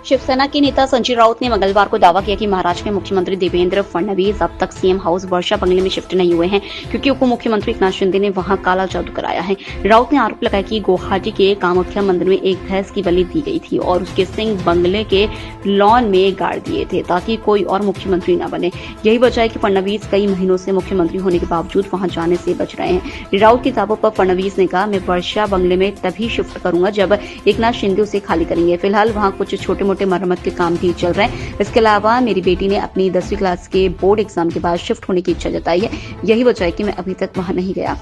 शिवसेना के नेता संजय राउत ने मंगलवार को दावा किया कि महाराष्ट्र के मुख्यमंत्री देवेंद्र फडणवीस अब तक सीएम हाउस वर्षा बंगले में शिफ्ट नहीं हुए हैं क्योंकि उप मुख्यमंत्री एकनाथ शिंदे ने वहां काला जादू कराया है। राउत ने आरोप लगाया कि गुवाहाटी के कामाख्या मंदिर में एक भैंस की बलि दी गई थी और उसके सिंग बंगले के लॉन में गाड़ दिए थे ताकि कोई और मुख्यमंत्री न बने। यही वजह है कि फडणवीस कई महीनों से मुख्यमंत्री होने के बावजूद वहां जाने से बच रहे हैं। राउत के दावों पर फडणवीस ने कहा, मैं वर्षा बंगले में तभी शिफ्ट करूंगा जब एकनाथ शिंदे उसे खाली करेंगे। फिलहाल वहां कुछ छोटे मोटे मरम्मत के काम भी चल रहे हैं। इसके अलावा मेरी बेटी ने अपनी 10वीं क्लास के बोर्ड एग्जाम के बाद शिफ्ट होने की इच्छा जताई है। यही वजह है कि मैं अभी तक वहां नहीं गया।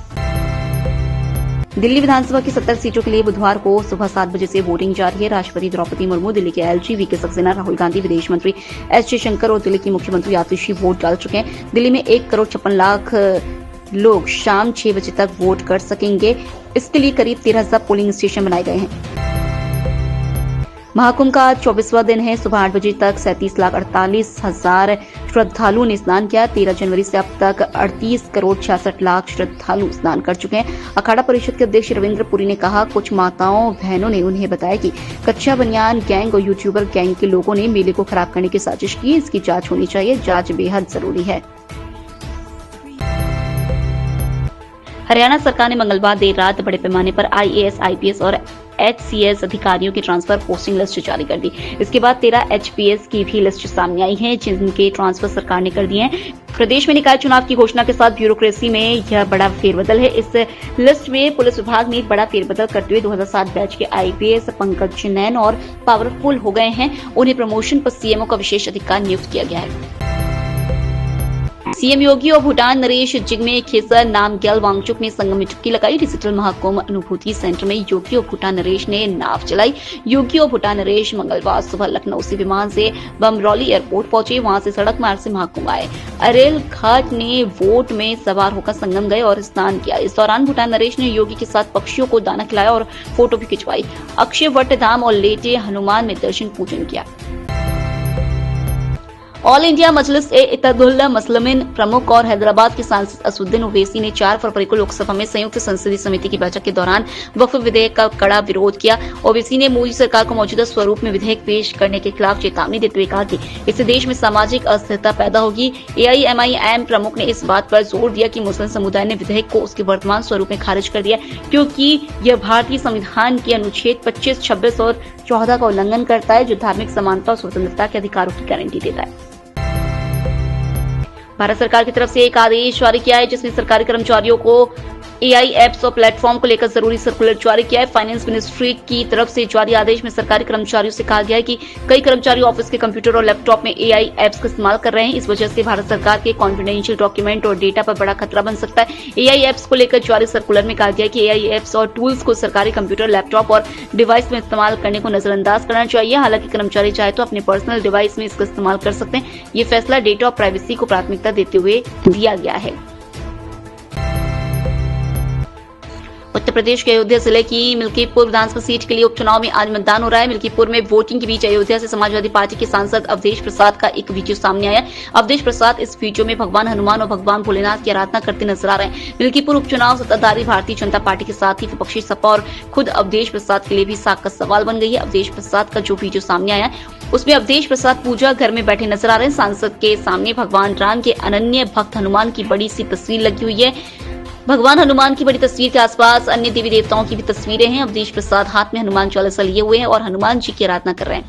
दिल्ली विधानसभा की 70 सीटों के लिए बुधवार को सुबह 7 बजे से वोटिंग जारी है। राष्ट्रपति द्रौपदी मुर्मू, दिल्ली के एलजी वीके सक्सेना, राहुल गांधी, विदेश मंत्री एस जयशंकर और दिल्ली की मुख्यमंत्री आतिशी वोट डाल चुके हैं। दिल्ली में 1 करोड़ 56 लाख लोग शाम 6 बजे तक वोट कर सकेंगे। इसके लिए करीब 13,000 पोलिंग स्टेशन बनाए गए हैं। महाकुंभ का 24वां दिन है। सुबह 8 बजे तक 37,48,000 श्रद्धालुओं ने स्नान किया। 13 जनवरी से अब तक 38 करोड़ 66 लाख श्रद्धालु स्नान कर चुके हैं। अखाड़ा परिषद के अध्यक्ष रविंद्र पुरी ने कहा, कुछ माताओं बहनों ने उन्हें बताया कि कच्चा बनियान गैंग और यूट्यूबर गैंग के लोगों ने मेले को खराब करने की साजिश की। इसकी जांच होनी चाहिए। जांच बेहद जरूरी है। हरियाणा सरकार ने मंगलवार देर रात बड़े पैमाने पर आईएएस, आईपीएस और एचसीएस अधिकारियों की ट्रांसफर पोस्टिंग लिस्ट जारी कर दी। इसके बाद 13 एचपीएस की भी लिस्ट सामने आई है जिनके ट्रांसफर सरकार ने कर दिए हैं। प्रदेश में निकाय चुनाव की घोषणा के साथ ब्यूरोक्रेसी में यह बड़ा फेरबदल है। इस लिस्ट में पुलिस विभाग ने बड़ा फेरबदल करते हुए 2007 बैच के आईपीएस पंकज नैन और पावरफुल हो गए हैं। उन्हें प्रमोशन पर सीएमओ का विशेष अधिकार नियुक्त किया गया है। सीएम योगी और भूटान नरेश जिग्मे खेसर नामग्याल वांगचुक ने संगम में डुबकी लगाई। डिजिटल महाकुंभ अनुभूति सेंटर में योगी और भूटान नरेश ने नाव चलाई। योगी और भूटान नरेश मंगलवार सुबह लखनऊ से विमान से बमरौली एयरपोर्ट पहुंचे। वहां से सड़क मार्ग से महाकुंभ आए। अरेल घाट ने बोट में सवार होकर संगम गए और स्नान किया। इस दौरान भूटान नरेश ने योगी के साथ पक्षियों को दाना खिलाया और फोटो भी खिंचवाई। अक्षय वट धाम और लेटे हनुमान में दर्शन पूजन किया। ऑल इंडिया मजलिस ए इत्तेहादुल मुस्लिमीन प्रमुख और हैदराबाद के सांसद असदुद्दीन ओवैसी ने 4 फरवरी को लोकसभा में संयुक्त संसदीय समिति की बैठक के दौरान वक्फ विधेयक का कड़ा विरोध किया। ओवैसी ने मोदी सरकार को मौजूदा स्वरूप में विधेयक पेश करने के खिलाफ चेतावनी देते हुए कहा कि इससे देश में सामाजिक अस्थिरता पैदा होगी। एआईएमआईएम प्रमुख ने इस बात पर जोर दिया कि मुस्लिम समुदाय ने विधेयक को उसके वर्तमान स्वरूप में खारिज कर दिया क्योंकि यह भारतीय संविधान के अनुच्छेद 25, 26 और 14 का उल्लंघन करता है जो धार्मिक समानता और स्वतंत्रता के अधिकारों की गारंटी देता है। भारत सरकार की तरफ से एक आदेश जारी किया है जिसमें सरकारी कर्मचारियों को एआई एप्स और प्लेटफॉर्म को लेकर जरूरी सर्कुलर जारी किया है। फाइनेंस मिनिस्ट्री की तरफ से जारी आदेश में सरकारी कर्मचारियों से कहा गया है कि कई कर्मचारी ऑफिस के कंप्यूटर और लैपटॉप में एआई एप्स का इस्तेमाल कर रहे हैं। इस वजह से भारत सरकार के कॉन्फिडेंशियल डॉक्यूमेंट और डेटा पर बड़ा खतरा बन सकता है। एआई एप्स को लेकर जारी सर्कुलर में कहा गया है कि एआई एप्स और टूल्स को सरकारी कंप्यूटर, लैपटॉप और डिवाइस में इस्तेमाल करने को नजरअंदाज करना चाहिए। हालांकि कर्मचारी चाहे तो अपने पर्सनल डिवाइस में इसका इस्तेमाल कर सकते हैं। ये फैसला डेटा और प्राइवेसी को प्राथमिकता देते हुए दिया गया है। उत्तर प्रदेश के अयोध्या जिले की मिल्कीपुर विधानसभा सीट के लिए उपचुनाव में आज मतदान हो रहा है। मिल्कीपुर में वोटिंग के बीच अयोध्या से समाजवादी पार्टी के सांसद अवधेश प्रसाद का एक वीडियो सामने आया। अवधेश प्रसाद इस वीडियो में भगवान हनुमान और भगवान भोलेनाथ की आराधना करते नजर आ रहे हैं। मिल्कीपुर उपचुनाव सत्ताधारी भारतीय जनता पार्टी के साथ ही विपक्षी सपा और खुद अवधेश प्रसाद के लिए भी साख का सवाल बन गई है। अवधेश प्रसाद का जो वीडियो सामने आया उसमें अवधेश प्रसाद पूजा घर में बैठे नजर आ रहे हैं। सांसद के सामने भगवान राम के अनन्य भक्त हनुमान की बड़ी सी तस्वीर लगी हुई है। भगवान हनुमान की बड़ी तस्वीर के आसपास अन्य देवी देवताओं की भी तस्वीरें हैं। अवधेश प्रसाद हाथ में हनुमान चालीसा लिए हुए हैं और हनुमान जी की आराधना कर रहे हैं।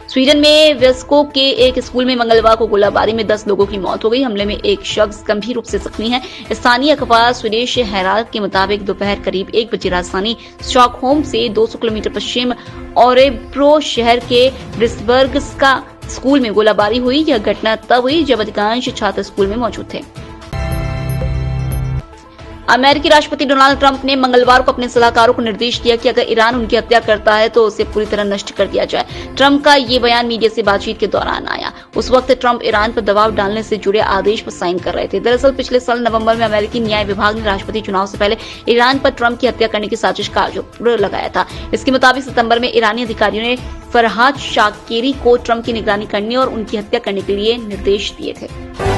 स्वीडन में वेस्को के एक स्कूल में मंगलवार को गोलाबारी में 10 लोगों की मौत हो गई। हमले में एक शख्स गंभीर रूप से जख्मी है। स्थानीय अखबार स्वीडिश हेराल्ड के मुताबिक दोपहर करीब 1 बजे राजधानी स्टॉकहोम से 200 किलोमीटर पश्चिम ओरेब्रो शहर के ब्रिस्बर्ग्स स्कूल में गोलाबारी हुई। यह घटना तब हुई जब अधिकांश छात्र स्कूल में मौजूद थे। अमेरिकी राष्ट्रपति डोनाल्ड ट्रंप ने मंगलवार को अपने सलाहकारों को निर्देश दिया कि अगर ईरान उनकी हत्या करता है तो उसे पूरी तरह नष्ट कर दिया जाए। ट्रंप का ये बयान मीडिया से बातचीत के दौरान आया। उस वक्त ट्रंप ईरान पर दबाव डालने से जुड़े आदेश पर साइन कर रहे थे। दरअसल पिछले साल नवंबर में अमेरिकी न्याय विभाग ने राष्ट्रपति चुनाव से पहले ईरान पर ट्रंप की हत्या करने की साजिश का आरोप लगाया था। इसके मुताबिक सितंबर में ईरानी अधिकारियों ने फरहाद शाकिरी को ट्रंप की निगरानी करने और उनकी हत्या करने के लिए निर्देश दिए थे।